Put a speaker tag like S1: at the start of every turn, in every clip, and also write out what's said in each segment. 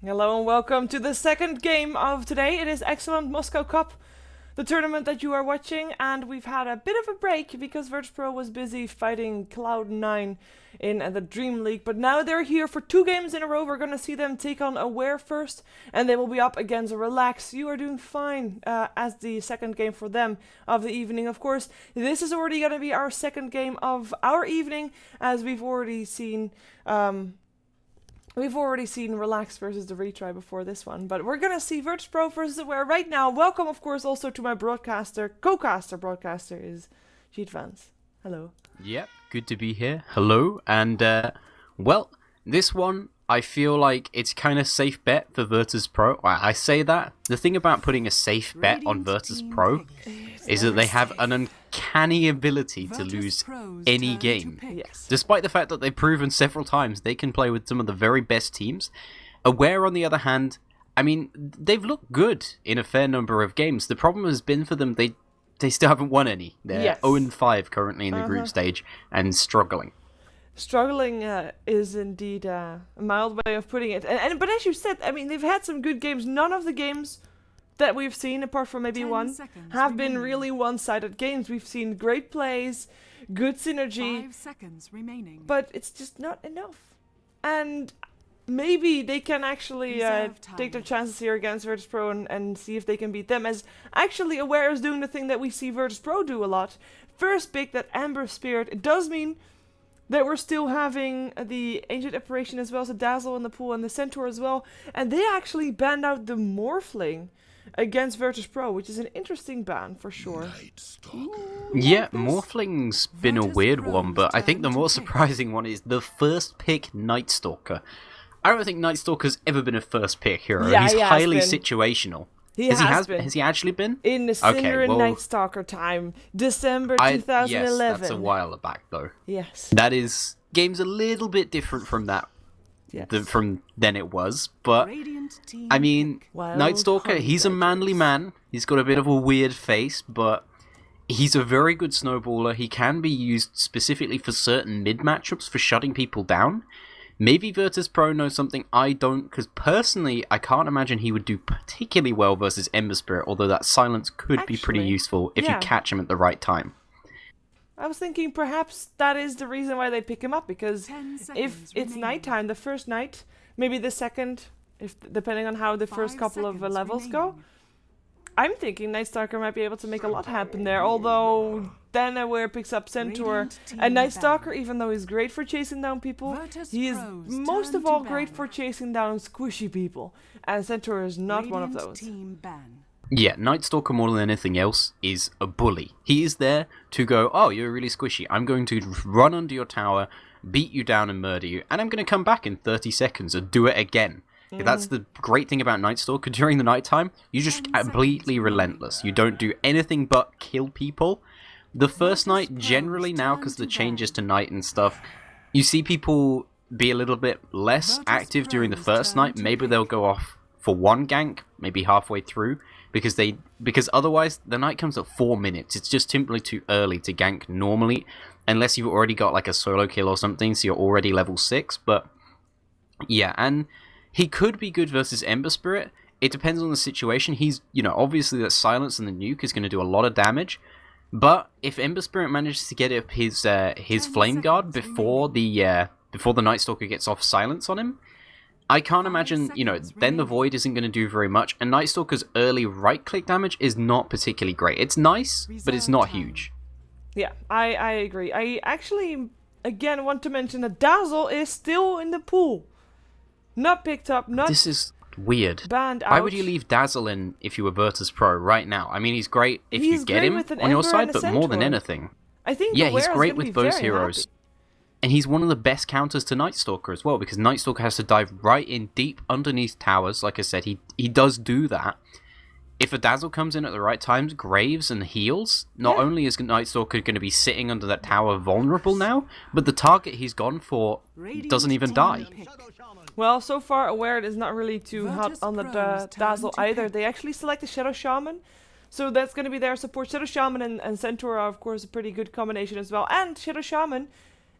S1: Hello and welcome to the second game of today. It is Excellent Moscow Cup, the tournament that you are watching, and we've had a bit of a break because VirtusPro was busy fighting Cloud9 in the Dream League, but now they're here for 2 games in a row. We're going to see them take on Aware first, and they will be up against Relax. You are doing fine as the second game for them of the evening. Of course, this is already going to be our second game of our evening, as we've already seen Relax versus the retry before this one, but we're gonna see VirtusPro versus Aware right now. Welcome, of course, also to my broadcaster is Cheat Vance. Hello.
S2: Yep, good to be here. Hello, and well, this one I feel like it's kind of safe bet for VirtusPro. I say that. The thing about putting a safe bet on VirtusPro is that they have an uncanny ability to lose any game.
S1: Yes.
S2: Despite the fact that they've proven several times they can play with some of the very best teams. Aware, on the other hand, I mean, they've looked good in a fair number of games. The problem has been for them, they still haven't won any. They're 0-5 currently in the group stage and struggling.
S1: Struggling is indeed a mild way of putting it. But as you said, I mean, they've had some good games. None of the games that we've seen, apart from maybe one, have been really one-sided games. We've seen great plays, good synergy,
S3: 5 seconds remaining.
S1: but it's just not enough. And maybe they can actually take their chances here against VirtusPro and see if they can beat them, as actually Aware is doing the thing that we see VirtusPro do a lot. First pick that Amber Spirit. It does mean that we're still having the Ancient Apparition as well as the Dazzle in the pool and the Centaur as well. And they actually banned out the Morphling against VirtusPro, which is an interesting ban for sure.
S2: Yeah, Morphling's been a weird one, but I think the more surprising one is the first pick Night Stalker. I don't think Night Stalker's ever been a first pick hero.
S1: Yeah,
S2: He's
S1: he has
S2: highly
S1: been.
S2: situational.
S1: He has been.
S2: Has he actually been?
S1: In the Cinder and
S2: well,
S1: Night Stalker time, December 2011.
S2: Yes, that's a while back though.
S1: Yes.
S2: That is, game's a little bit different from that.
S1: Yes.
S2: From then it was, but I mean,
S1: Wild
S2: Night Stalker, he's a manly man. He's got a bit of a weird face, but he's a very good snowballer. He can be used specifically for certain mid matchups for shutting people down. Maybe VirtusPro knows something I don't, because personally, I can't imagine he would do particularly well versus Ember Spirit, although that silence could be pretty useful if you catch him at the right time.
S1: I was thinking perhaps that is the reason why they pick him up, because if it's nighttime, the first night, maybe the second, if depending on how the first couple of levels go, I'm thinking Night Stalker might be able to make a lot happen there, although then Aware picks up Centaur and Night Stalker, even though he's great for chasing down people, he is most of all great for chasing down squishy people, and Centaur is not one of those.
S2: Yeah, Night Stalker more than anything else is a bully. He is there to go, oh, you're really squishy, I'm going to run under your tower, beat you down and murder you, and I'm going to come back in 30 seconds and do it again. That's the great thing about Night Stalker. During the nighttime, you're just completely relentless. You don't do anything but kill people. The first night, generally now, because the changes to night and stuff, you see people be a little bit less active during the first night. Maybe they'll go off for one gank, maybe halfway through, because otherwise the night comes at 4 minutes. It's just simply too early to gank normally, unless you've already got like a solo kill or something, so you're already level 6. But yeah, and he could be good versus Ember Spirit. It depends on the situation. He's, obviously that silence and the nuke is going to do a lot of damage. But if Ember Spirit manages to get up his Flame Guard before the Night Stalker gets off silence on him, I can't imagine, then the Void isn't going to do very much. And Night Stalker's early right-click damage is not particularly great. It's nice, but it's not huge.
S1: Yeah, I agree. I actually, again, want to mention that Dazzle is still in the pool. Not picked up,
S2: This is weird.
S1: Banned out.
S2: Why would you leave Dazzle in if you were VirtusPro right now? I mean, he's great if you get him on your side, but more than anything.
S1: I think
S2: he's great with both heroes. And he's one of the best counters to Night Stalker as well, because Night Stalker has to dive right in deep underneath towers. Like I said, he does do that. If a Dazzle comes in at the right times, Graves and heals, not only is Night Stalker going to be sitting under that tower vulnerable now, but the target he's gone for doesn't even die.
S1: Well, so far Aware is not really too hot on the Dazzle either. They actually select the Shadow Shaman, so that's going to be their support. Shadow Shaman and Centaur are, of course, a pretty good combination as well. And Shadow Shaman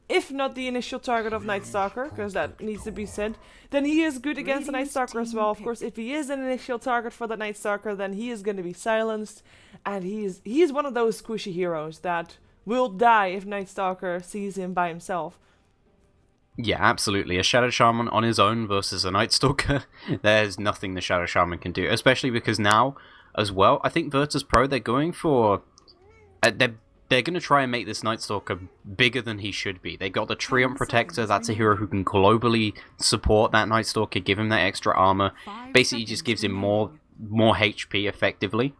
S1: if not the initial target of Night Stalker, because that needs to be said, then he is good against the Night Stalker as well. Of course, if he is an initial target for the Night Stalker, then he is going to be silenced, and he is one of those squishy heroes that will die if Night Stalker sees him by himself.
S2: Yeah, absolutely. A Shadow Shaman on his own versus a Night Stalker, there's nothing the Shadow Shaman can do, especially because now, as well, I think VirtusPro, they're going for... They're going to try and make this Night Stalker bigger than he should be. They got the Treant Protector, that's a hero who can globally support that Night Stalker, give him that extra armor, basically just gives him more HP effectively.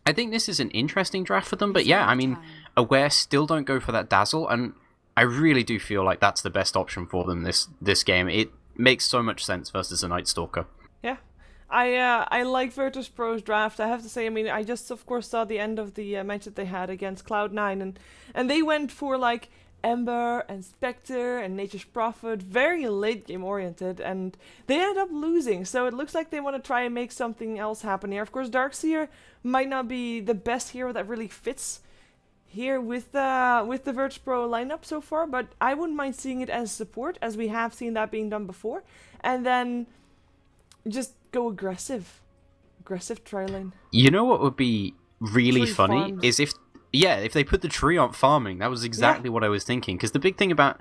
S2: I think this is an interesting draft for them, but yeah, I mean, Aware still don't go for that Dazzle, and I really do feel like that's the best option for them this game. It makes so much sense versus a Night Stalker.
S1: Yeah. I like VirtusPro's draft. I have to say, I mean, I just of course saw the end of the match that they had against Cloud9, and they went for like Ember and Spectre and Nature's Prophet, very late game oriented, and they ended up losing. So it looks like they want to try and make something else happen here. Of course, Darkseer might not be the best hero that really fits here with the VirtusPro lineup so far, but I wouldn't mind seeing it as support, as we have seen that being done before, and then just go aggressive tri-lane.
S2: You know what would be really
S1: Tree
S2: funny
S1: farms.
S2: is if they put the Treant farming. That was exactly what I was thinking. Because the big thing about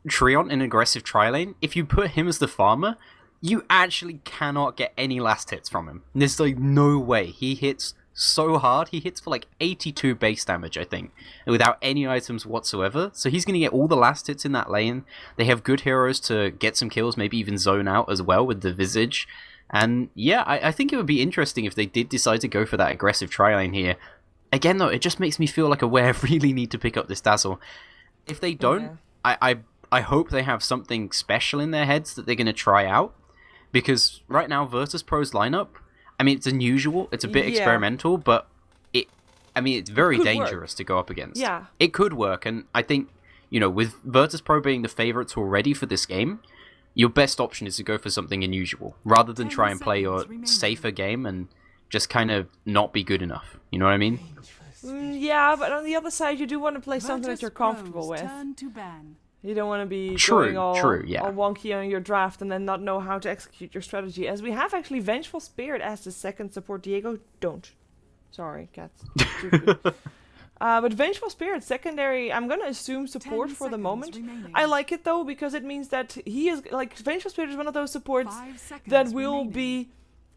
S2: Treant in aggressive tri-lane, if you put him as the farmer, you actually cannot get any last hits from him. There's like no way. He hits so hard. He hits for like 82 base damage, I think, without any items whatsoever. So he's going to get all the last hits in that lane. They have good heroes to get some kills, maybe even zone out as well with the Visage. And yeah, I think it would be interesting if they did decide to go for that aggressive tri-lane here. Again, though, it just makes me feel like Aware really need to pick up this Dazzle. If they don't, I hope they have something special in their heads that they're going to try out. Because right now, VirtusPro's lineup, I mean, it's unusual, it's a bit experimental, but it's very dangerous to go up against.
S1: Yeah.
S2: It could work, and I think, with VirtusPro being the favorites already for this game, your best option is to go for something unusual, rather than try and play your safer game and just kind of not be good enough. You know what I mean?
S1: Yeah, but on the other side, you do want to play something that you're comfortable with. You don't want to be going all wonky on your draft and then not know how to execute your strategy. As we have actually Vengeful Spirit as the second support. Diego, don't. Sorry, cats. But Vengeful Spirit, secondary, I'm going to assume support for the moment. I like it though, because it means that he is, like, Vengeful Spirit is one of those supports that will be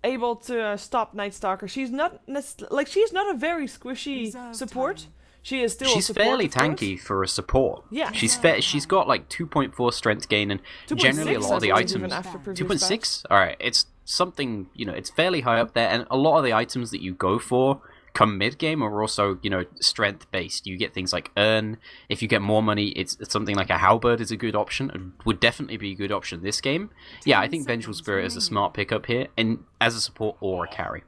S1: able to stop Night Stalker. She's not she's not a very squishy support. She is still
S2: she's
S1: a support,
S2: fairly tanky for a support.
S1: Yeah.
S2: She's got like 2.4 strength gain, and generally a lot of the items 2.6. All right, it's something, it's fairly high up there, and a lot of the items that you go for come mid-game are also, strength-based. You get things like Earn. If you get more money, it's something like a Halberd is a good option. It would definitely be a good option this game. Yeah, I think Vengeful Spirit is a smart pickup here, and as a support or a carry.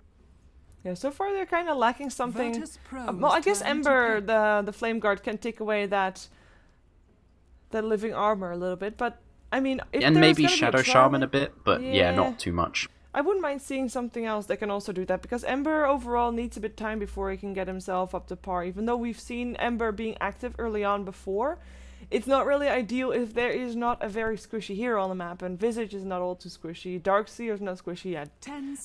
S1: Yeah, so far they're kind of lacking something. Well, I guess Ember, the Flame Guard, can take away that living armor a little bit, but I mean...
S2: And maybe Shadow Shaman a bit, but yeah, not too much.
S1: I wouldn't mind seeing something else that can also do that, because Ember overall needs a bit of time before he can get himself up to par. Even though we've seen Ember being active early on before, it's not really ideal if there is not a very squishy hero on the map, and Visage is not all too squishy, Darkseer is not squishy yet.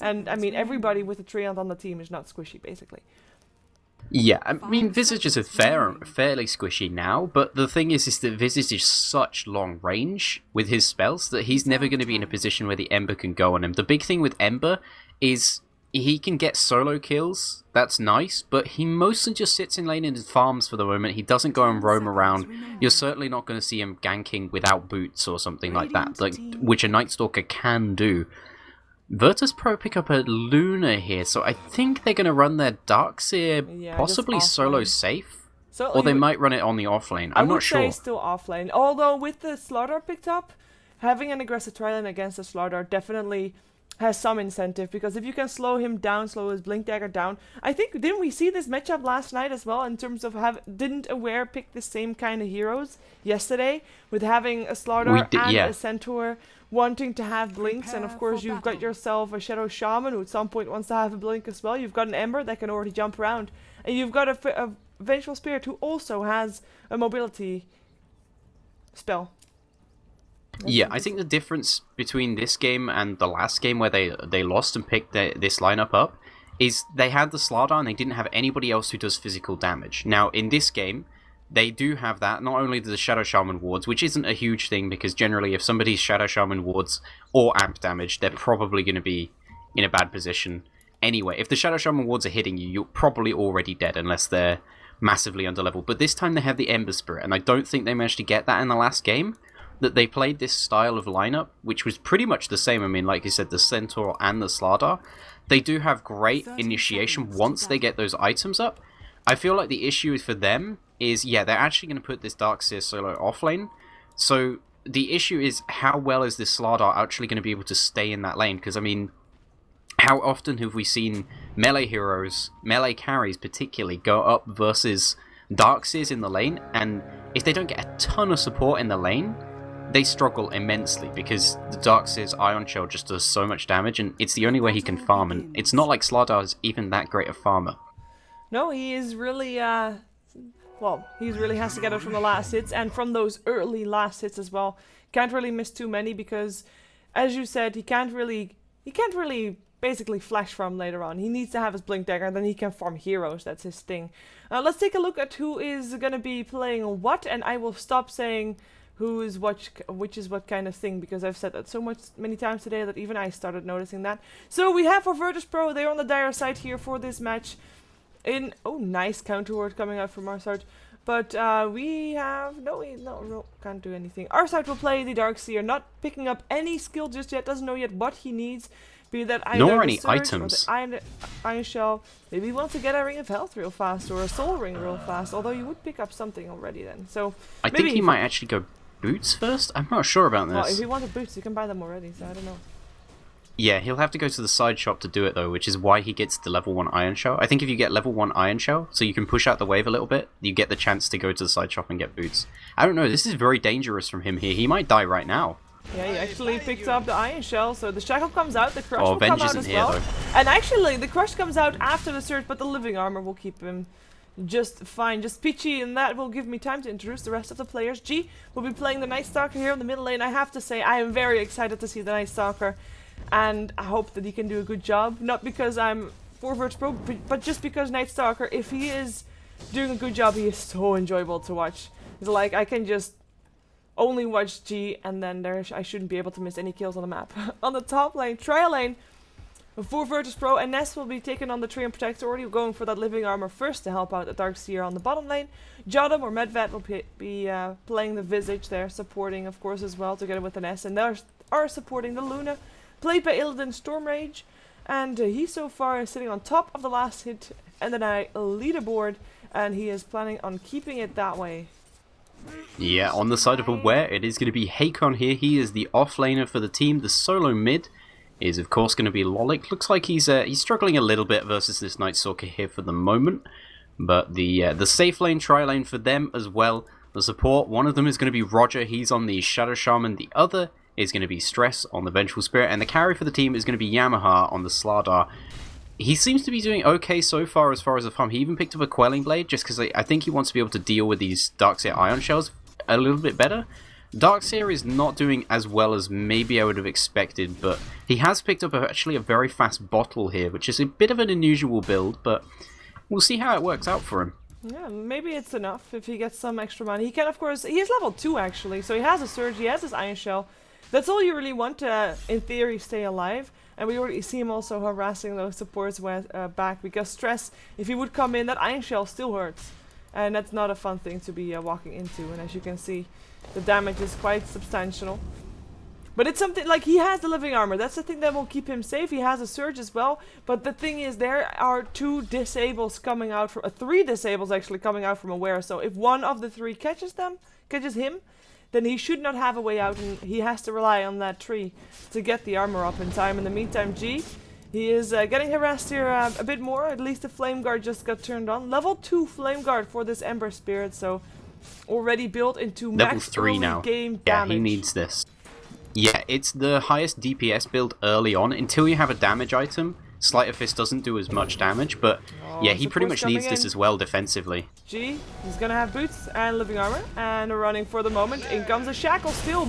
S1: And I mean, everybody with a Treant on the team is not squishy, basically.
S2: Yeah, I mean, Visage is fairly squishy now, but the thing is that Visage is such long range with his spells that he's never going to be in a position where the Ember can go on him. The big thing with Ember is he can get solo kills, that's nice, but he mostly just sits in lane and farms for the moment. He doesn't go and roam around. You're certainly not going to see him ganking without boots or something like that, which a Night Stalker can do. VirtusPro pick up a Luna here, so I think they're going to run their Darkseer possibly solo safe, or they might run it on the offlane. I'm not sure. I would say still offlane, although with the Slardar picked up, having an aggressive tri-lane against a Slardar definitely has some incentive, because if you can slow him down, slow his Blink Dagger down, I think, didn't we see this matchup last night as well, in terms of didn't Aware pick the same kind of heroes yesterday, with having a Slardar and a Centaur wanting to have blinks, and of course you've got yourself a Shadow Shaman who at some point wants to have a blink as well. You've got an Ember that can already jump around, and you've got a Vengeful Spirit who also has a mobility
S1: spell.
S2: Yeah, I think the difference between this game and the last game where they lost and picked this lineup up is they had the Slardar and they didn't have anybody else who does physical damage. Now, in this game, they do have that. Not only the Shadow Shaman wards, which isn't a huge thing because generally if somebody's Shadow Shaman wards or amp damage, they're probably going to be in a bad position anyway. If the Shadow Shaman wards are hitting you, you're probably already dead unless they're massively underleveled. But this time they have the Ember Spirit, and I don't think they managed to get that in the last game. That they played this style of lineup, which was pretty much the same. I mean, like you said, the Centaur and the Slardar, they do have great initiation once they get those items up. I feel like the issue for them is, yeah, they're actually going to put this Darkseer solo offlane. So the issue is, how well is this Slardar actually going to be able to stay in that lane? Because, I mean, how often have we seen melee heroes, melee carries particularly, go up versus Darkseers in the lane? And if they don't get a ton of support in the lane, they struggle immensely because the Darkseer's Ion Shell just does so much damage, and it's the only way he can farm, and it's not like Slardar is even that great a farmer.
S1: No, he is really, well, he really has to get it from the last hits, and from those early last hits as well. Can't really miss too many because, as you said, he can't really basically flash farm later on. He needs to have his Blink Dagger, and then he can farm heroes. That's his thing. Let's take a look at who is going to be playing what, and I will stop saying who is what, which is what kind of thing, because I've said that so many times today that even I started noticing that. So we have for VirtusPro, they're on the dire side here for this match. Oh, nice counter word coming out from Arsart. But we have, no, can't do anything. Arsart will play the Darkseer, not picking up any skill just yet, doesn't know yet what he needs. Be that either
S2: nor
S1: the
S2: any
S1: Surge
S2: items.
S1: Or the Iron Shell. Maybe he wants to get a Ring of Health real fast, or a Soul Ring real fast, although you would pick up something already then. So
S2: I think he might actually go boots first? I'm not sure about this.
S1: Well, if he wanted boots, you can buy them already, so I don't know.
S2: Yeah, he'll have to go to the side shop to do it though, which is why he gets the level 1 Iron Shell. I think if you get level 1 Iron Shell, so you can push out the wave a little bit, you get the chance to go to the side shop and get boots. I don't know, this is very dangerous from him here. He might die right now.
S1: Yeah, he actually picked up the Iron Shell, so the Shackle comes out, the Crush will come out as well.
S2: Though.
S1: And actually, the Crush comes out after the Surge, but the Living Armor will keep him just fine, just peachy, and that will give me time to introduce the rest of the players. G will be playing the Night Stalker here in the middle lane. I have to say, I am very excited to see the Night Stalker, and I hope that he can do a good job. Not because I'm for VirtusPro, but just because Night Stalker, if he is doing a good job, he is so enjoyable to watch. It's like, I can just only watch G, and then I shouldn't be able to miss any kills on the map. On the top lane, trial lane, for VirtusPro, and Ness will be taking on the Treant Protector, already going for that Living Armor first to help out the Darkseer on the bottom lane. Jodam or Medved will be playing the Visage there, supporting of course as well, together with the Ness, and they are supporting the Luna, played by Illidan Stormrage, and he so far is sitting on top of the last hit and then a leaderboard, and he is planning on keeping it that way.
S2: Yeah, on the side of Aware, it is going to be Hakon here. He is the offlaner for the team. The solo mid is of course going to be Lolik. Looks like he's struggling a little bit versus this Night Stalker here for the moment. But the safe lane, tri lane for them as well. The support, one of them is going to be Roger. He's on the Shadow Shaman. The other is going to be Stress on the Vengeful Spirit. And the carry for the team is going to be Yamaha on the Slardar. He seems to be doing okay so far as a farm. He even picked up a Quelling Blade just because I think he wants to be able to deal with these Darkseer Ion Shells a little bit better. Darkseer is not doing as well as maybe I would have expected, but he has picked up actually a very fast bottle here, which is a bit of an unusual build, but we'll see how it works out for him.
S1: Yeah, maybe it's enough if he gets some extra money. He can, of course, he is level 2 actually, so he has a Surge, he has his Iron Shell. That's all you really want to, in theory, stay alive. And we already see him also harassing those supports back, because Stress, if he would come in, that Iron Shell still hurts. And that's not a fun thing to be walking into, and as you can see, the damage is quite substantial. But it's something, like, he has the Living Armor, that's the thing that will keep him safe. He has a Surge as well, but the thing is, there are 2 disables coming out from, 3 disables actually coming out from Aware, so if one of the 3 catches him, then he should not have a way out, and he has to rely on that tree to get the armor up in time. In the meantime, G, he is getting harassed here a bit more. At least the Flame Guard just got turned on. Level 2 Flame Guard for this Ember Spirit, so already built into
S2: level
S1: max
S2: 3 now.
S1: Game
S2: yeah,
S1: damage.
S2: he needs this. Yeah, it's the highest DPS build early on. Until you have a damage item, Sleight of Fist doesn't do as much damage, but yeah, he pretty much needs this as well defensively.
S1: G, he's gonna have boots and living armor, and running for the moment. In comes a shackle, still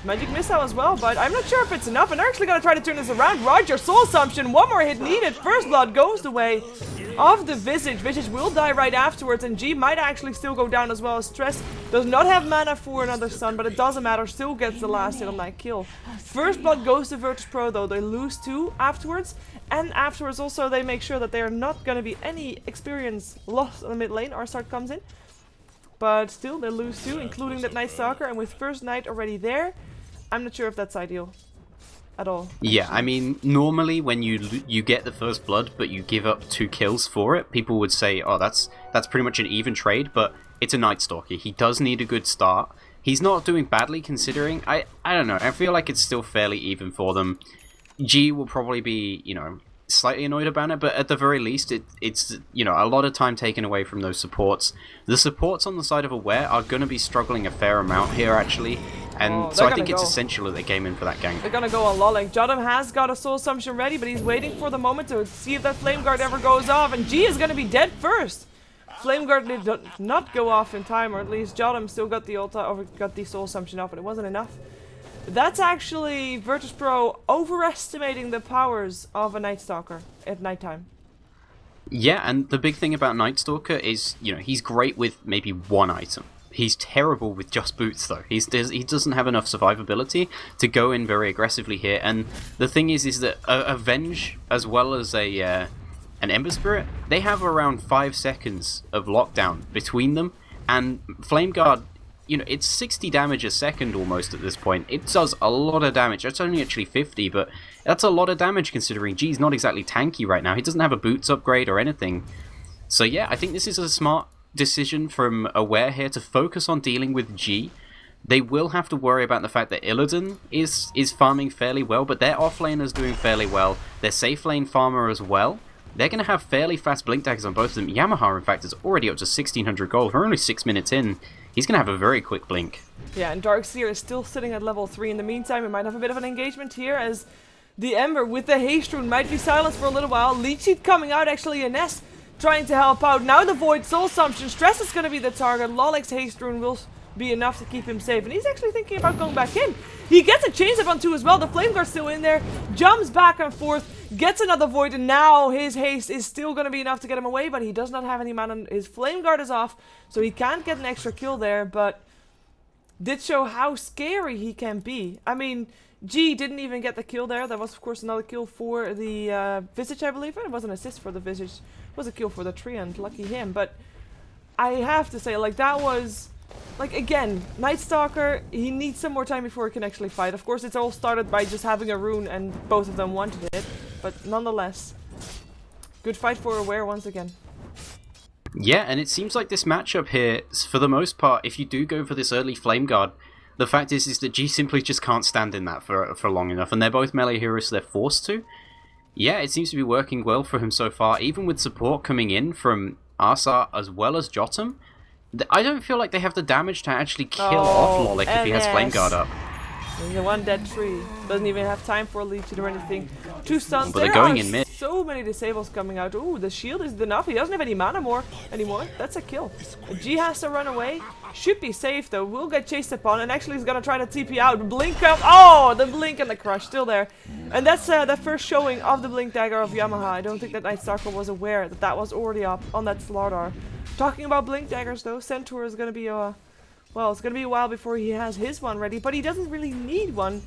S1: magic missile as well, but I'm not sure if it's enough, and they're actually gonna try to turn this around. Roger, soul assumption, one more hit needed. First blood goes the way of the Visage. Visage will die right afterwards, and G might actually still go down as well as Stress. Does not have mana for another stun, but it doesn't matter, still gets the last hit on that kill. First blood goes to VirtusPro though, they lose 2 afterwards, and afterwards also they make sure that there are not going to be any experience lost on the mid lane. Arsart comes in, but still they lose 2, including that Night Stalker, and with first Night already there, I'm not sure if that's ideal at all.
S2: Yeah, I mean, normally when you get the first blood, but you give up 2 kills for it, people would say, oh, that's pretty much an even trade, but it's a Night Stalker. He does need a good start. He's not doing badly considering. I don't know, I feel like it's still fairly even for them. G will probably be, you know, slightly annoyed about it, but at the very least, it's, you know, a lot of time taken away from those supports. The supports on the side of Aware are going to be struggling a fair amount here, actually, and so I think it's essential that they came in for that gank.
S1: They're gonna go on lolling. Jottam has got a soul assumption ready, but he's waiting for the moment to see if that flame guard ever goes off, and G is gonna be dead first. Flame guard did not go off in time, or at least Jottam still got the got the soul assumption off, but it wasn't enough. That's actually VirtusPro overestimating the powers of a Night Stalker at nighttime.
S2: Yeah, and the big thing about Night Stalker is, you know, he's great with maybe one item. He's terrible with just boots, though. He doesn't have enough survivability to go in very aggressively here. And the thing is that Avenge, as well as an Ember Spirit, they have around 5 seconds of lockdown between them. And Flame Guard, you know, it's 60 damage a second almost at this point. It does a lot of damage. It's only actually 50, but that's a lot of damage considering G's not exactly tanky right now. He doesn't have a boots upgrade or anything. So yeah, I think this is a smart decision from Aware here to focus on dealing with G. They will have to worry about the fact that Illidan is farming fairly well, but their offlaner's doing fairly well. Their safe lane farmer as well. They're going to have fairly fast blink daggers on both of them. Yamaha, in fact, is already up to 1600 gold. We're only 6 minutes in. He's going to have a very quick blink.
S1: Yeah, and Darkseer is still sitting at level 3. In the meantime, we might have a bit of an engagement here as the Ember with the Haste Rune might be silenced for a little while. Leech Seed coming out, actually, Ines trying to help out. Now the Void Soul Assumption. Stress is going to be the target. Lolex's Haste Rune will be enough to keep him safe. And he's actually thinking about going back in. He gets a chains up on 2 as well. The Flame Guard's still in there. Jumps back and forth. Gets another Void. And now his haste is still going to be enough to get him away. But he does not have any mana. His Flame Guard is off. So he can't get an extra kill there. But did show how scary he can be. I mean, G didn't even get the kill there. That was, of course, another kill for the Visage, I believe. It was an assist for the Visage. It was a kill for the Treant. Lucky him. But I have to say, like, that was... Like, again, Night Stalker, he needs some more time before he can actually fight. Of course, it's all started by just having a rune and both of them wanted it. But nonetheless, good fight for Aware once again.
S2: Yeah, and it seems like this matchup here, for the most part, if you do go for this early Flame Guard, the fact is that G simply just can't stand in that for long enough. And they're both melee heroes, so they're forced to. Yeah, it seems to be working well for him so far, even with support coming in from Arsart as well as Jottam. I don't feel like they have the damage to actually kill off Lolik if he has Flame Guard up.
S1: There's a one dead tree. Doesn't even have time for a leech or anything. 2 stuns.
S2: But they're going in mid.
S1: So many disables coming out. Ooh, the shield is enough. He doesn't have any mana anymore. That's a kill. G has to run away. Should be safe though. Will get chased upon, and actually he's gonna try to TP out. Blink up. Oh, the blink and the crush still there. And that's the first showing of the blink dagger of Yamaha. I don't think that Night Stalker was aware that that was already up on that Slardar. Talking about blink daggers though, Centaur is gonna be well, it's gonna be a while before he has his one ready, but he doesn't really need one.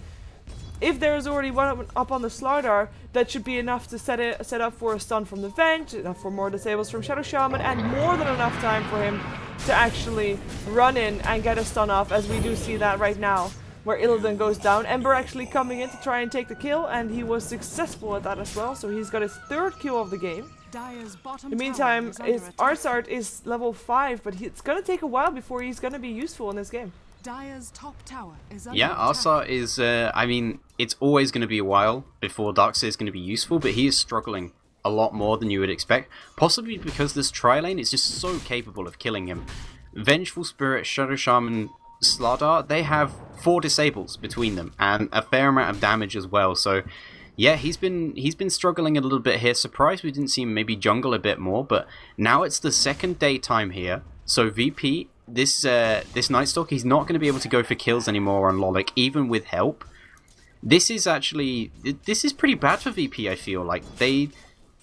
S1: If there is already one up on the Slardar, that should be enough to set up for a stun from the Venge, enough for more disables from Shadow Shaman, and more than enough time for him to actually run in and get a stun off, as we do see that right now, where Illidan goes down. Ember actually coming in to try and take the kill, and he was successful at that as well, so he's got his 3rd kill of the game. In the meantime, his Arsart is level 5, but it's going to take a while before he's going to be useful in this game.
S3: Dire's top tower is under
S2: yeah, Arsart is, I mean, it's always going to be a while before Darkseer is going to be useful, but he is struggling a lot more than you would expect. Possibly because this tri-lane is just so capable of killing him. Vengeful Spirit, Shadow Shaman, Slardar, they have 4 disables between them, and a fair amount of damage as well, so... Yeah, he's been struggling a little bit here. Surprised we didn't see him maybe jungle a bit more, but now it's the second daytime here. So VP, this Night Stalker, he's not going to be able to go for kills anymore on Lolik, even with help. This is pretty bad for VP, I feel. Like,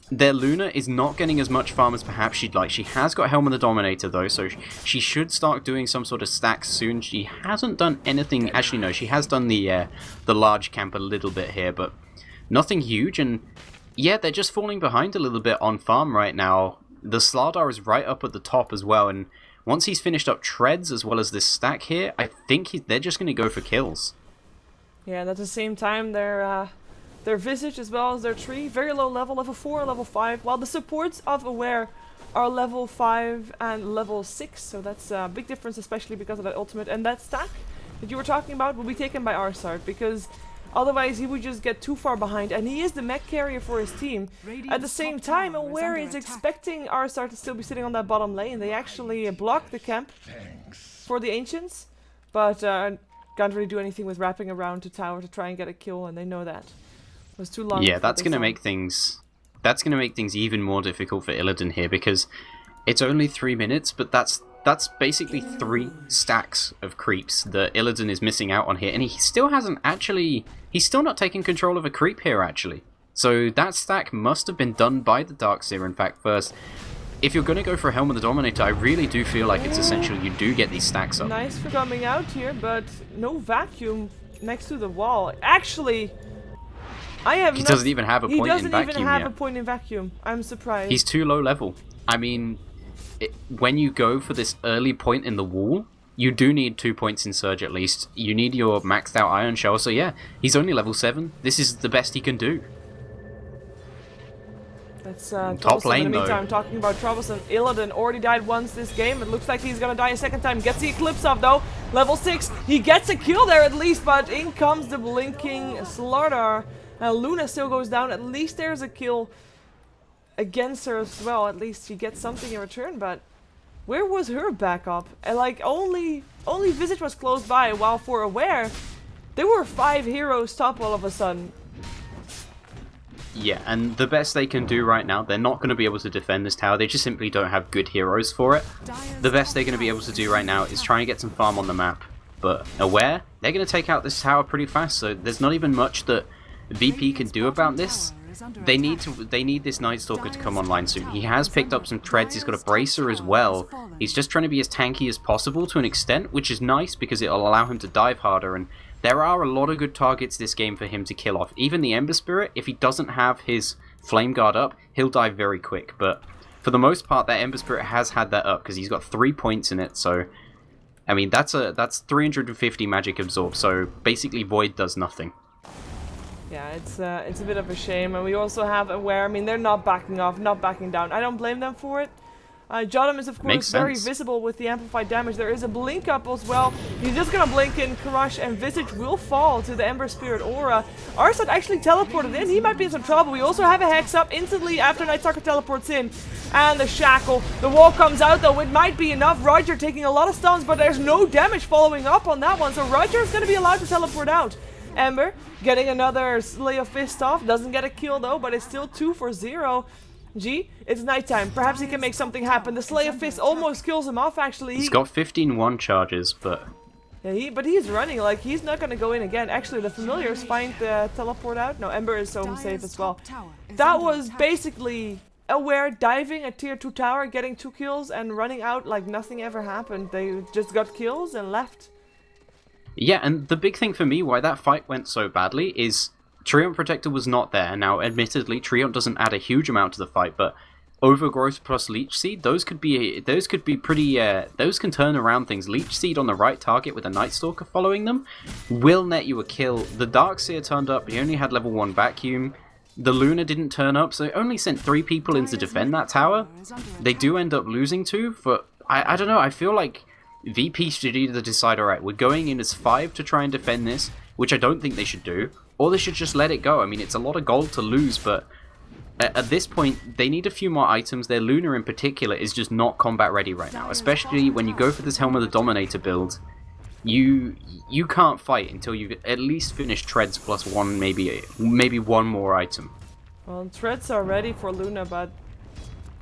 S2: their Luna is not getting as much farm as perhaps she'd like. She has got Helm of the Dominator, though, so she should start doing some sort of stacks soon. She hasn't done anything... Actually, no, she has done the large camp a little bit here, but nothing huge. And, yeah, they're just falling behind a little bit on farm right now. The Slardar is right up at the top as well, and once he's finished up treads as well as this stack here, I think they're just going to go for kills.
S1: Yeah, and at the same time, their Visage as well as their tree, very low level 4, level 5, while the supports of Aware are level 5 and level 6, so that's a big difference, especially because of that ultimate. And that stack that you were talking about will be taken by Arsart, because otherwise he would just get too far behind, and he is the mech carrier for his team. At the same time, Aware is expecting Arsart to still be sitting on that bottom lane. They actually block the camp for the Ancients, but can't really do anything with wrapping around to tower to try and get a kill, and they know that. It was too long.
S2: Yeah, that's going to make things even more difficult for Illidan here, because it's only 3 minutes, but that's basically 3 stacks of creeps that Illidan is missing out on here, and he still hasn't actually... He's still not taking control of a creep here, actually. So that stack must have been done by the Darkseer, in fact, first. If you're going to go for a Helm of the Dominator, I really do feel like it's essential you do get these stacks up.
S1: Nice for coming out here, but no vacuum next to the wall. Actually,
S2: He doesn't even have a point in vacuum
S1: He doesn't even have
S2: yet.
S1: a point in vacuum. I'm surprised.
S2: He's too low level. I mean, when you go for this early point in the wall, you do need 2 points in Surge at least. You need your maxed out Iron Shell, so yeah, he's only level 7. This is the best he can do.
S1: That's
S2: top lane,
S1: in the meantime,
S2: though.
S1: talking about troublesome. Illidan already died once this game. It looks like he's gonna die a second time. Gets the Eclipse off though. Level 6. He gets a kill there at least, but in comes the blinking Slardar. Luna still goes down. At least there's a kill against her as well. At least she gets something in return, but where was her backup? And like only Visage was close by, while for Aware, there were 5 heroes top all of a sudden.
S2: Yeah, and the best they can do right now, they're not going to be able to defend this tower. They just simply don't have good heroes for it. The best they're going to be able to do right now is try and get some farm on the map. But Aware, they're going to take out this tower pretty fast, so there's not even much that VP can do about this. They need this Night Stalker to come online soon. He has picked up some treads, he's got a bracer as well. He's just trying to be as tanky as possible to an extent, which is nice because it'll allow him to dive harder, and there are a lot of good targets this game for him to kill off. Even the Ember Spirit, if he doesn't have his Flame Guard up, he'll die very quick, but for the most part that Ember Spirit has had that up because he's got 3 points in it, so I mean that's 350 magic absorb, so basically Void does nothing.
S1: Yeah, it's a bit of a shame, and we also have Aware. I mean, they're not backing off, not backing down. I don't blame them for it. Jottam is of course very visible with the amplified damage. There is a blink up as well. He's just gonna blink in, crush, and Visage will fall to the Ember Spirit aura. Arsat actually teleported in. He might be in some trouble. We also have a Hex up instantly after Night Stalker teleports in. And the Shackle. The wall comes out though. It might be enough. Roger taking a lot of stuns, but there's no damage following up on that one. So Roger is gonna be allowed to teleport out. Ember getting another Slay of Fist off. Doesn't get a kill though, but it's still 2 for 0. G, it's nighttime. Perhaps he can make something happen. The Slay of Fist almost kills him off actually.
S2: He's got 15 1 charges, but...
S1: Yeah, but he's running, like he's not gonna go in again. Actually, the Familiars find the teleport out. No, Ember is home safe as well. That was basically Aware diving a tier 2 tower, getting 2 kills and running out like nothing ever happened. They just got kills and left.
S2: Yeah, and the big thing for me why that fight went so badly is Treant Protector was not there. Now, admittedly, Treant doesn't add a huge amount to the fight, but Overgrowth plus Leech Seed, those could be pretty, those can turn around things. Leech Seed on the right target with a Night Stalker following them will net you a kill. The Darkseer turned up, he only had level 1 vacuum. The Luna didn't turn up, so it only sent 3 people in to defend that tower. They do end up losing 2, but I don't know, I feel like VP should either decide, alright, we're going in as 5 to try and defend this, which I don't think they should do, or they should just let it go. I mean, it's a lot of gold to lose, but at this point, they need a few more items. Their Luna in particular is just not combat ready right now, especially when you go for this Helm of the Dominator build. you can't fight until you've at least finished treads plus one, maybe one more item.
S1: Well, treads are ready for Luna, but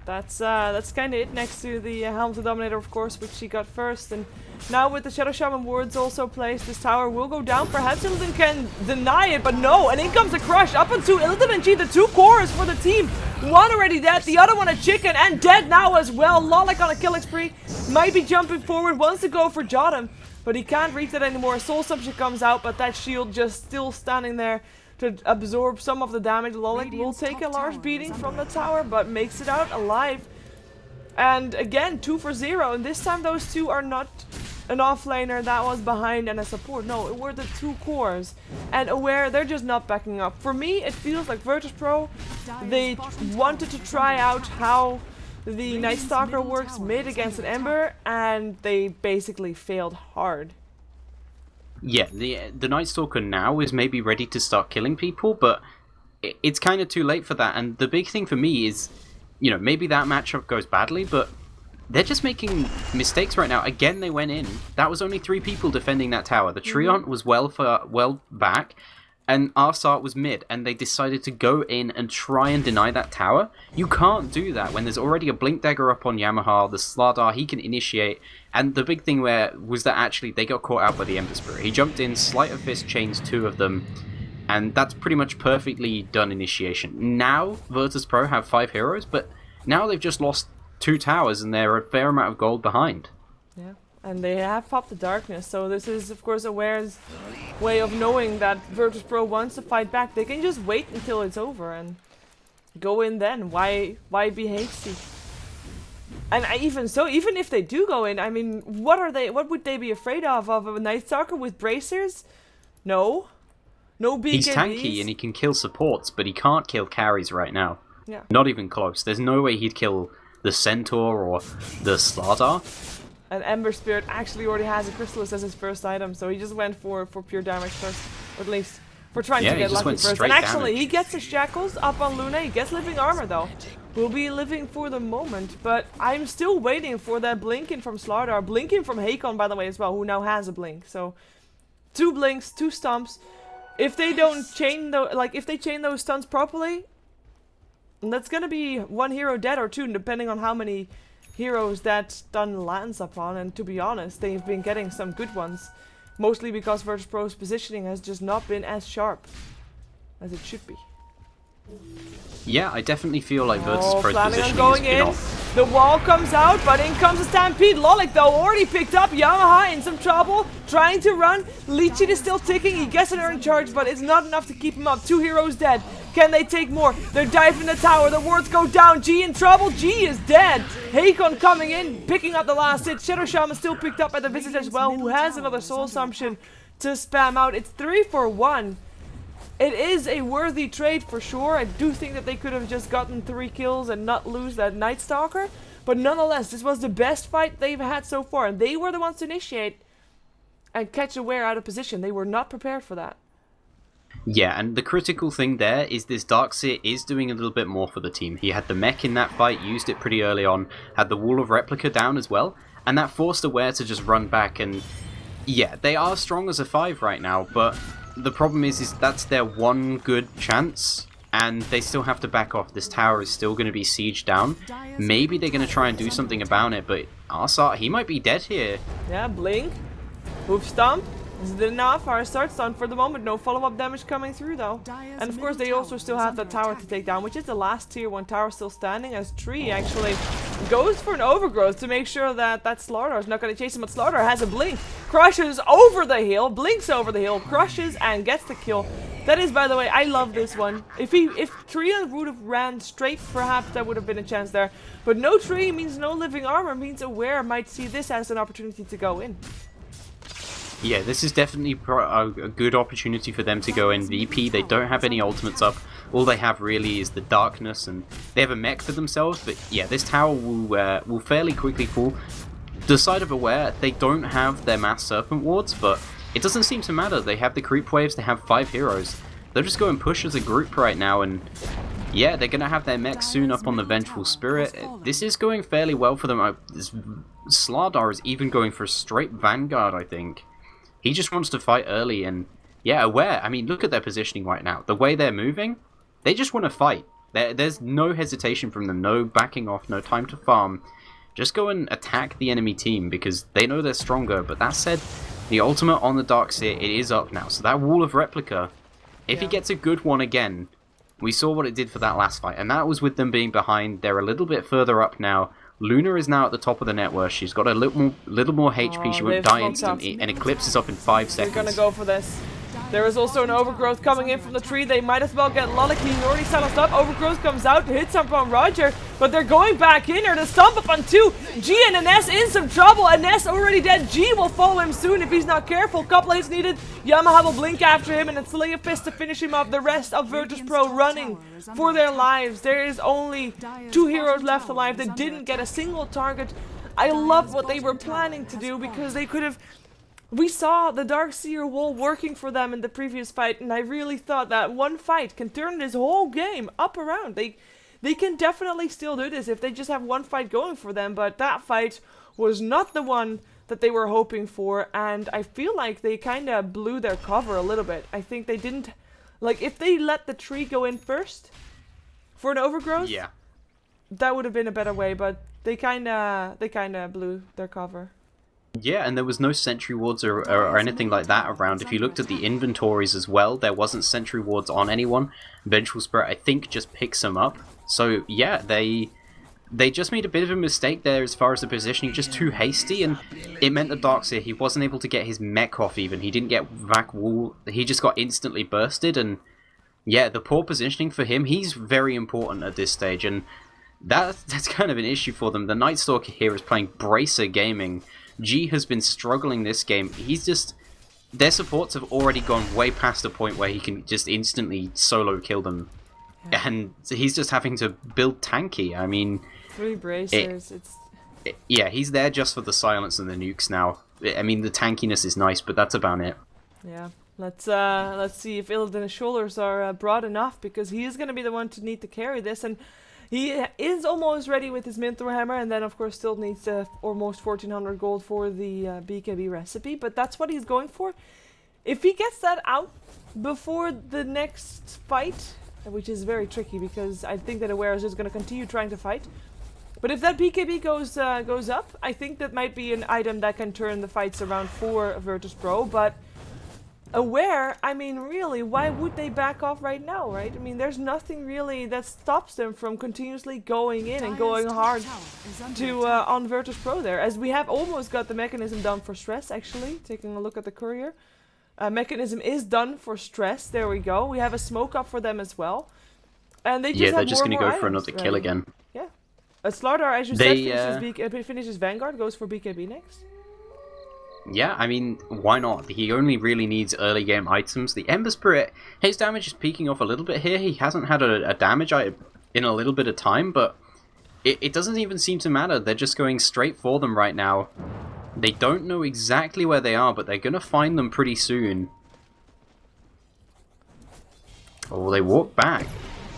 S1: that's kind of it next to the Helm to Dominator, of course, which she got first. And now with the Shadow Shaman wards also placed, this tower will go down. Perhaps Illidan can deny it, but no. And in comes the Crush up onto Illidan and G, the 2 cores for the team. One already dead, the other one a chicken, and dead now as well. Lolik on a killing spree, might be jumping forward, wants to go for Jotum, but he can't reach that anymore. Soul Assumption comes out, but that shield just still standing there to absorb some of the damage. Lolik will take a large beating from the tower, but makes it out alive. And again, 2 for 0. And this time those two are not an offlaner that was behind and a support. No, it were the 2 cores. And Aware, they're just not backing up. For me, it feels like VirtusPro, they wanted to try out how the Night Stalker works mid against an Ember, and they basically failed hard.
S2: Yeah, the Night Stalker now is maybe ready to start killing people, but it's kind of too late for that. And the big thing for me is, you know, maybe that matchup goes badly, but they're just making mistakes right now. Again, they went in. That was only 3 people defending that tower. The Treant was well back, and Arsart was mid, and they decided to go in and try and deny that tower. You can't do that when there's already a Blink Dagger up on Yamaha, the Slardar, he can initiate, and the big thing was that actually they got caught out by the Ember Spirit. He jumped in, Sleight of Fist chains 2 of them, and that's pretty much perfectly done initiation. Now, VirtusPro have 5 heroes, but now they've just lost 2 towers, and they're a fair amount of gold behind.
S1: Yeah. And they have popped the darkness, so this is of course Aware's way of knowing that VirtusPro wants to fight back. They can just wait until it's over and go in then. Why be hasty? And even so, even if they do go in, I mean, what would they be afraid of? Of a Night Stalker with bracers? No. No BKBs.
S2: He's tanky and he can kill supports, but he can't kill carries right now.
S1: Yeah.
S2: Not even close. There's no way he'd kill the Centaur or the Slardar.
S1: And Ember Spirit actually already has a Chrysalis as his first item, so he just went for pure damage first. Or at least for trying to get lucky first. And actually,
S2: damage.
S1: He gets his Shackles up on Luna, he gets Living Armor though. Will be living for the moment, but I'm still waiting for that Blinking from Slardar. Blinking from Hakon, by the way, as well, who now has a Blink. So, 2 Blinks, 2 Stumps. If they don't chain if they chain those stunts properly, that's gonna be 1 hero dead or 2, depending on how many heroes that stun lands upon. And to be honest, they've been getting some good ones, mostly because VirtusPro's positioning has just not been as sharp as it should be.
S2: Yeah, I definitely feel like VirtusPro's
S1: planning
S2: positioning
S1: on going
S2: has been
S1: in.
S2: off.
S1: The wall comes out, but in comes a Stampede. Lolik, though, already picked up. Yamaha in some trouble, trying to run. Leechin is still ticking. He gets an Earn Charge, but it's not enough to keep him up. 2 heroes dead. Can they take more? They're diving the tower. The wards go down. G in trouble. G is dead. Hakon coming in, picking up the last hit. Shadow Shaman still picked up by the Visage as well, who has another Soul Assumption to spam out. It's 3 for 1. It is a worthy trade for sure. I do think that they could have just gotten 3 kills and not lose that Night Stalker. But nonetheless, this was the best fight they've had so far. And they were the ones to initiate and catch Aware out of position. They were not prepared for that.
S2: Yeah, and the critical thing there is this Darkseer is doing a little bit more for the team. He had the mech in that fight, used it pretty early on, had the Wall of Replica down as well, and that forced Aware to just run back. And yeah, they are strong as a 5 right now, but the problem is that's their one good chance, and they still have to back off. This tower is still going to be sieged down. Maybe they're going to try and do something about it, but Arsart, he might be dead here.
S1: Yeah, Blink. Hoof Stomp. Is it enough? Arsart stun for the moment. No follow-up damage coming through though. And of course they also still have the tower to take down, which is the last tier 1 tower still standing, as Tree actually goes for an overgrowth to make sure that Slardar is not going to chase him. But Slardar has a Blink. Crushes over the hill. Blinks over the hill. Crushes and gets the kill. That is, by the way, I love this one. If Treant would have ran straight, perhaps there would have been a chance there. But no Tree means no living armor, means Aware might see this as an opportunity to go in.
S2: Yeah, this is definitely a good opportunity for them to go in VP. They don't have any ultimates up. All they have really is the darkness, and they have a mech for themselves. But yeah, this tower will fairly quickly fall. The side of Aware, they don't have their Mass Serpent wards, but it doesn't seem to matter. They have the creep waves, they have 5 heroes. They're just going push as a group right now, and yeah, they're going to have their mech soon up on the Vengeful Spirit. This is going fairly well for them. Slardar is even going for a straight Vanguard, I think. He just wants to fight early and, yeah, aware. I mean, look at their positioning right now. The way they're moving, they just want to fight. There's no hesitation from them, no backing off, no time to farm. Just go and attack the enemy team because they know they're stronger. But that said, the ultimate on the Darkseer, it is up now. So that wall of replica, if he gets a good one again, we saw what it did for that last fight. And that was with them being behind. They're a little bit further up now. Luna is now at the top of the network. She's got a little more HP. She won't die instantly. And Eclipse is up in 5 seconds.
S1: They're gonna go for this. There is also an Overgrowth coming in from the tree. They might as well get Lollik. He's already silenced up. Overgrowth comes out to hit stomp on Roger, but they're going back in here to stomp up on 2. G and Ines in some trouble. Ines already dead. G will follow him soon if he's not careful. Couple hits needed. Yamaha will blink after him, and it's Leia Fist to finish him off. The rest of VirtusPro running for their lives. There is only 2 heroes left alive. They didn't get a single target. I love what they were planning to do because they could have... We saw the Darkseer wall working for them in the previous fight, and I really thought that one fight can turn this whole game up around. They can definitely still do this if they just have one fight going for them, but that fight was not the one that they were hoping for, and I feel like they kind of blew their cover a little bit. I think they didn't... Like, if they let the tree go in first for an Overgrowth,
S2: yeah,
S1: that would have been a better way, but they kind of blew their cover.
S2: Yeah, and there was no sentry wards or anything like that around. If you looked at the inventories as well, there wasn't sentry wards on anyone. Vengeful Spirit, I think, just picks them up. So, yeah, they just made a bit of a mistake there as far as the positioning, just too hasty, and it meant the Darkseer, he wasn't able to get his mech off even. He didn't get Vac Wall, he just got instantly bursted, and yeah, the poor positioning for him, he's very important at this stage, and that's kind of an issue for them. The Night Stalker here is playing Bracer Gaming. G has been struggling this game. Their supports have already gone way past the point where he can just instantly solo kill them. Yeah. And he's just having to build tanky. I mean...
S1: 3 bracers,
S2: yeah, he's there just for the silence and the nukes now. I mean, the tankiness is nice, but that's about it.
S1: Yeah, let's see if Illidan's shoulders are broad enough, because he is going to be the one to need to carry this, and he is almost ready with his Minthor Hammer, and then of course still needs almost 1400 gold for the BKB recipe, but that's what he's going for. If he gets that out before the next fight, which is very tricky because I think that Aware is just going to continue trying to fight, but if that BKB goes up, I think that might be an item that can turn the fights around for VirtusPro, but Aware, I mean, really, why would they back off right now, right? I mean, there's nothing really that stops them from continuously going in and going hard to on VirtusPro there, as we have almost got the mechanism done for stress, actually. Taking a look at the courier. Mechanism is done for stress, there we go. We have a smoke up for them as well. And they just
S2: yeah,
S1: have
S2: they're just
S1: going to
S2: go for another kill again.
S1: Yeah. Slardar, as you said, finishes Vanguard, goes for BKB next.
S2: Yeah, I mean, why not? He only really needs early game items. The Ember Spirit, his damage is peaking off a little bit here. He hasn't had a damage item in a little bit of time, but it doesn't even seem to matter. They're just going straight for them right now. They don't know exactly where they are, but they're going to find them pretty soon. Oh, they walk back.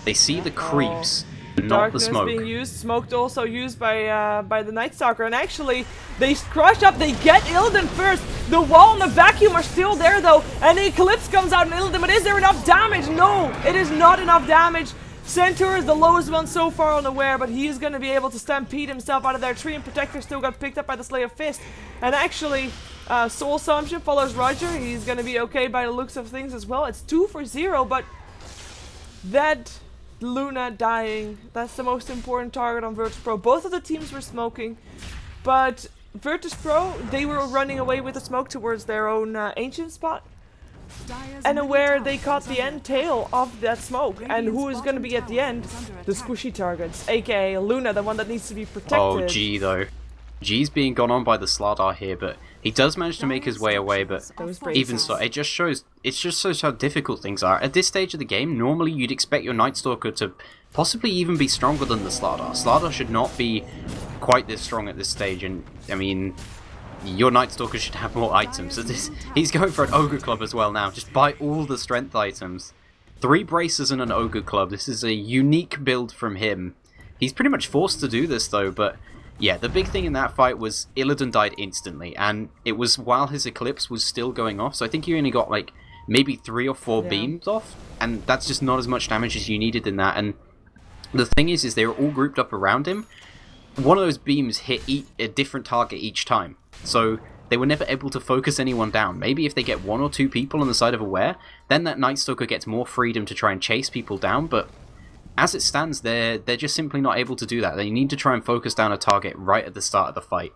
S2: They see the creeps. Not the smoke.
S1: Being used, smoked also used by the Night Stalker, and actually they crush up. They get Illidan first. The wall and the vacuum are still there though, and the Eclipse comes out on Illidan. But is there enough damage? No, it is not enough damage. Centaur is the lowest one so far on Aware, but he is going to be able to stampede himself out of there. Tree and Protector still got picked up by the Slayer Fist, and actually Soul Assumption follows Roger. He's going to be okay by the looks of things as well. It's 2 for 0, but that Luna dying, that's the most important target on VirtusPro. Both of the teams were smoking, but VirtusPro, they were running away with the smoke towards their own ancient spot. And Aware, they caught the end tail of that smoke. And who is going to be at the end? The squishy targets, aka Luna, the one that needs to be protected.
S2: Oh, G though. G's being gone on by the Slardar here, but he does manage to make his way away, but even so, it just shows how difficult things are. At this stage of the game, normally you'd expect your Night Stalker to possibly even be stronger than the Slardar. Slardar should not be quite this strong at this stage, and I mean, your Night Stalker should have more items. So he's going for an Ogre Club as well now, just buy all the strength items. 3 bracers and an Ogre Club, this is a unique build from him. He's pretty much forced to do this though, but Yeah, the big thing in that fight was Illidan died instantly, and it was while his Eclipse was still going off, so I think he only got like maybe 3 or 4 beams off, and that's just not as much damage as you needed in that. And the thing is they were all grouped up around him. One of those beams hit a different target each time, so they were never able to focus anyone down. Maybe if they get 1 or 2 people on the side of Aware, then that Night Stalker gets more freedom to try and chase people down, but as it stands, they're just simply not able to do that. They need to try and focus down a target right at the start of the fight.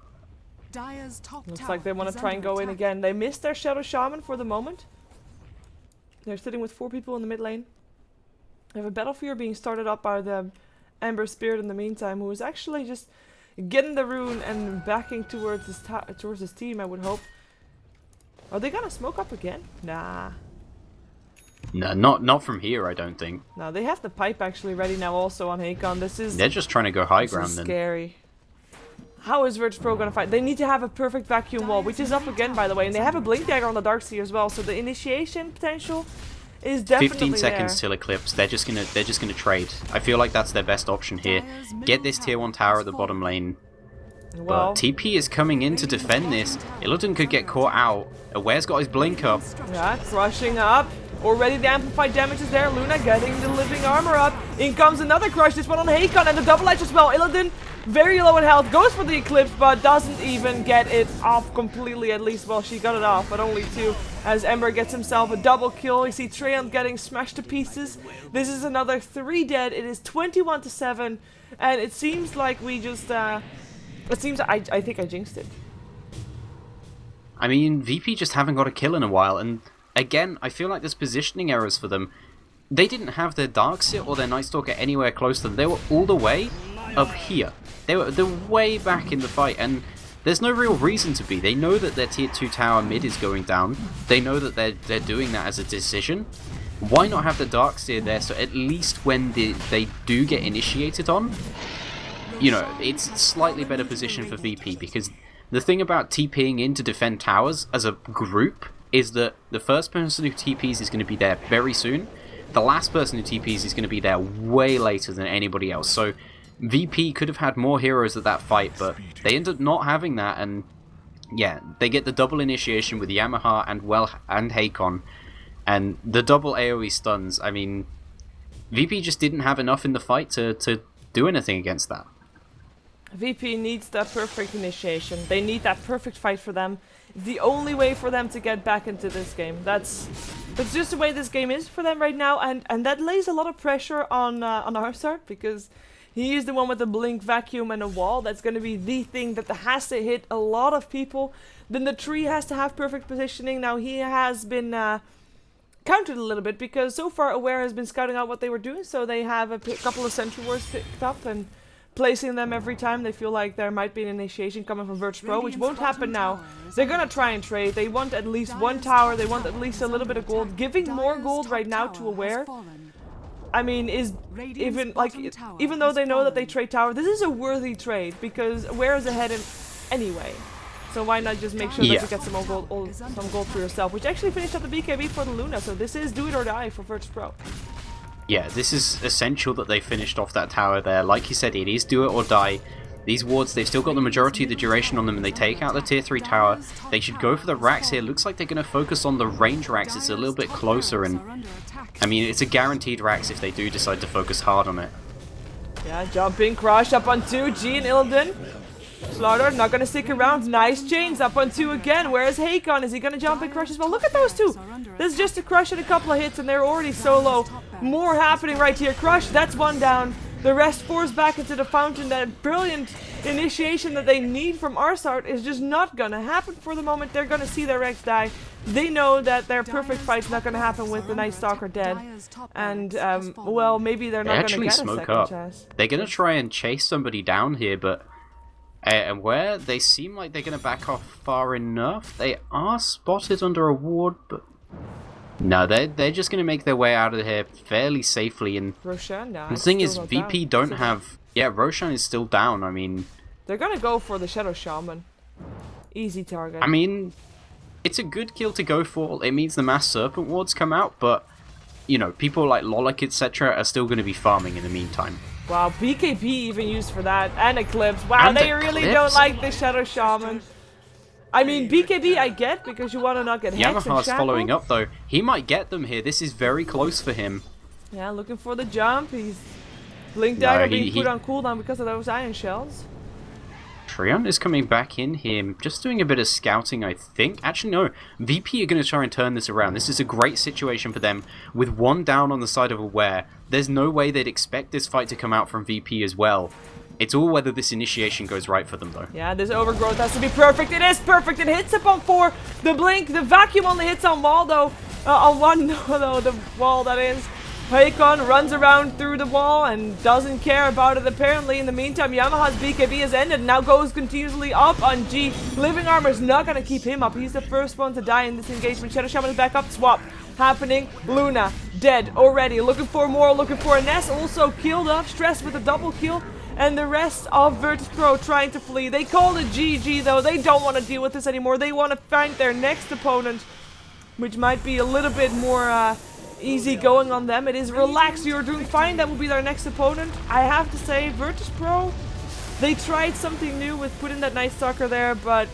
S1: Looks like they want to try and go in again. They missed their Shadow Shaman for the moment. They're sitting with 4 people in the mid lane. They have a Battlefield being started up by the Ember Spirit in the meantime, who is actually just getting the rune and backing towards his team, I would hope. Are they gonna smoke up again? Nah.
S2: No, not from here, I don't think.
S1: No, they have the pipe actually ready now also on Hakon.
S2: They're just trying to go high ground then.
S1: Scary. How is VirtusPro gonna fight? They need to have a perfect vacuum wall, which is up again, by the way, and they have a blink dagger on the Darkseer as well, so the initiation potential is definitely
S2: 15 seconds
S1: there.
S2: till Eclipse. They're just gonna trade. I feel like that's their best option here. Get this tier 1 tower at the bottom lane.
S1: Well,
S2: But TP is coming in to defend this. Illidan could get caught out. Aware's got his blink up.
S1: yeah, crushing up. Already the amplified damage is there. Luna getting the living armor up. In comes another crush, this one on Hakon, and the double edge as well. Illidan, very low in health, goes for the Eclipse, but doesn't even get it off completely, at least. Well, she got it off, but only 2, as Ember gets himself a double kill. You see Treant getting smashed to pieces. This is another 3 dead. It is 21-7, and it seems like we just, I think I jinxed it.
S2: I mean, VP just haven't got a kill in a while, and again, I feel like there's positioning errors for them. They didn't have their Darkseer or their Night Stalker anywhere close to them. They were all the way up here. They're way back in the fight, and there's no real reason to be. They know that their tier 2 tower mid is going down. They know that they're doing that as a decision. Why not have the Darkseer there, so at least when they do get initiated on, you know, it's slightly better position for VP, because the thing about TPing in to defend towers as a group is that the first person who TPs is going to be there very soon. The last person who TPs is going to be there way later than anybody else. So VP could have had more heroes at that fight, but they ended up not having that, and yeah, they get the double initiation with Yamaha and Hakon, and the double AoE stuns. I mean, VP just didn't have enough in the fight to do anything against that.
S1: VP needs that perfect initiation. They need that perfect fight for them. The only way for them to get back into this game. That's just the way this game is for them right now, and that lays a lot of pressure on Arsart, because he is the one with the blink vacuum and a wall. That's going to be the thing that has to hit a lot of people. Then the tree has to have perfect positioning. Now he has been countered a little bit, because so far Aware has been scouting out what they were doing, so they have a couple of sentry wards picked up and placing them every time they feel like there might be an initiation coming from VirtusPro, which won't happen now. They're gonna try and trade. They want at least 1 tower, they want at least a little bit of gold. Giving more gold right now to Aware, I mean, is even though they know that they trade tower, this is a worthy trade, because Aware is ahead anyway. So why not just make sure that you get some gold for yourself, which actually finished up the BKB for the Luna, so this is do it or die for VirtusPro.
S2: Yeah, this is essential that they finished off that tower there. Like you said, it is do it or die. These wards, they've still got the majority of the duration on them, and they take out the tier 3 tower. They should go for the racks here. Looks like they're going to focus on the range racks. It's a little bit closer, and I mean, it's a guaranteed racks if they do decide to focus hard on it.
S1: Yeah, jumping crush up on 2, G and Illidan. Slaughter not gonna stick around. Nice chains up on 2 again. Whereas Hakon, is he gonna jump and crush as well? Look at those 2. This is just a crush and a couple of hits, and they're already so low. More happening right here. Crush, that's 1 down. The rest pours back into the fountain. That brilliant initiation that they need from Arsart is just not gonna happen for the moment. They're gonna see their Rex die. They know that their perfect fight's not gonna happen with the Night Stalker dead. And, well, maybe they're not gonna get a second chance.
S2: They're gonna try and chase somebody down here, but and where they seem like they're going to back off far enough. They are spotted under a ward, but no, they're just going to make their way out of here fairly safely. And
S1: Roshan,
S2: the thing is, VP don't have. Yeah, Roshan is still down. I mean,
S1: they're going to go for the Shadow Shaman. Easy target.
S2: I mean, it's a good kill to go for. It means the Mass Serpent wards come out, but you know, people like Lolik, etc., are still going to be farming in the meantime.
S1: Wow, BKB even used for that. And Eclipse. Wow,
S2: And
S1: they really don't
S2: Eclipse?
S1: like the Shadow Shaman. I mean, BKB I get because you want to not get Hex and
S2: Yamaha's
S1: shackled.
S2: following up though. He might get them here. This is very close for him.
S1: Yeah, looking for the jump. He's blinked
S2: No,
S1: out or
S2: he-
S1: being put on cooldown because of those iron shells.
S2: Trion is coming back in here, just doing a bit of scouting, I think. Actually, no. VP are going to try and turn this around. This is a great situation for them. With one down on the side of Aware, there's no way they'd expect this fight to come out from VP as well. It's all whether this initiation goes right for them, though.
S1: Yeah, this overgrowth has to be perfect. It is perfect. It hits up on 4. The blink, the vacuum only hits on wall, though. On 1, though, the wall, that is. Haikon runs around through the wall and doesn't care about it apparently. In the meantime, Yamaha's BKB has ended and now goes continuously up on G. Living Armor is not going to keep him up. He's the first one to die in this engagement. Shadow Shaman is back up. Swap happening. Luna dead already. Looking for more. Looking for a Ness. Also killed off. Stress with a double kill. And the rest of VirtusPro trying to flee. They call it GG though. They don't want to deal with this anymore. They want to find their next opponent, which might be a little bit more easy going on them. It is Relax, you're doing fine. That will be their next opponent. I have to say, VirtusPro, they tried something new with putting that Night Stalker there, but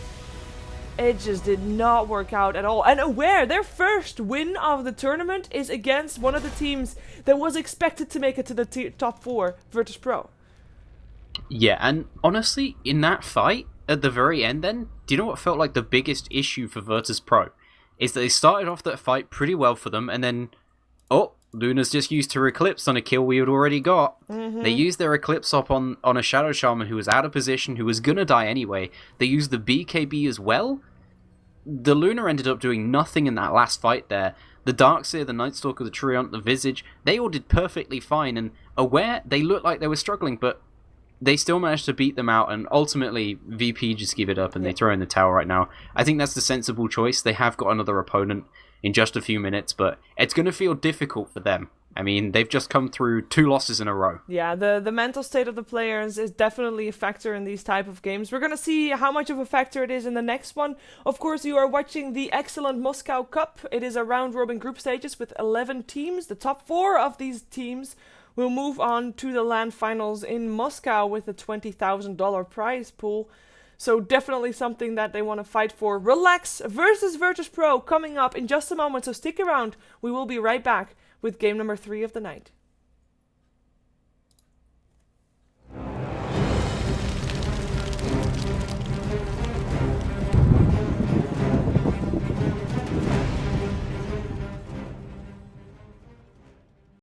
S1: it just did not work out at all. And Aware, their first win of the tournament is against one of the teams that was expected to make it to the top 4, VirtusPro.
S2: Yeah, and honestly, in that fight, at the very end then, do you know what felt like the biggest issue for VirtusPro? Is that they started off that fight pretty well for them, and then, oh, Luna's just used her Eclipse on a kill we had already got. They used their Eclipse up on a Shadow Shaman who was out of position, who was gonna die anyway. They used the BKB as well. The Luna ended up doing nothing in that last fight there. The Darkseer, the Night Stalker, the Treant, the Visage, they all did perfectly fine, and Aware, they looked like they were struggling, but they still managed to beat them out, and ultimately VP just give it up and they throw in the towel right now. I think that's the sensible choice. They have got another opponent in just a few minutes, but it's going to feel difficult for them. I mean, they've just come through 2 losses in a row.
S1: Yeah, the mental state of the players is definitely a factor in these type of games. We're going to see how much of a factor it is in the next one. Of course, you are watching the excellent Moscow Cup. It is a round-robin group stages with 11 teams. The top 4 of these teams will move on to the LAN finals in Moscow with a $20,000 prize pool. So definitely something that they want to fight for. Relax versus VirtusPro coming up in just a moment, so stick around. We will be right back with game number 3 of the night.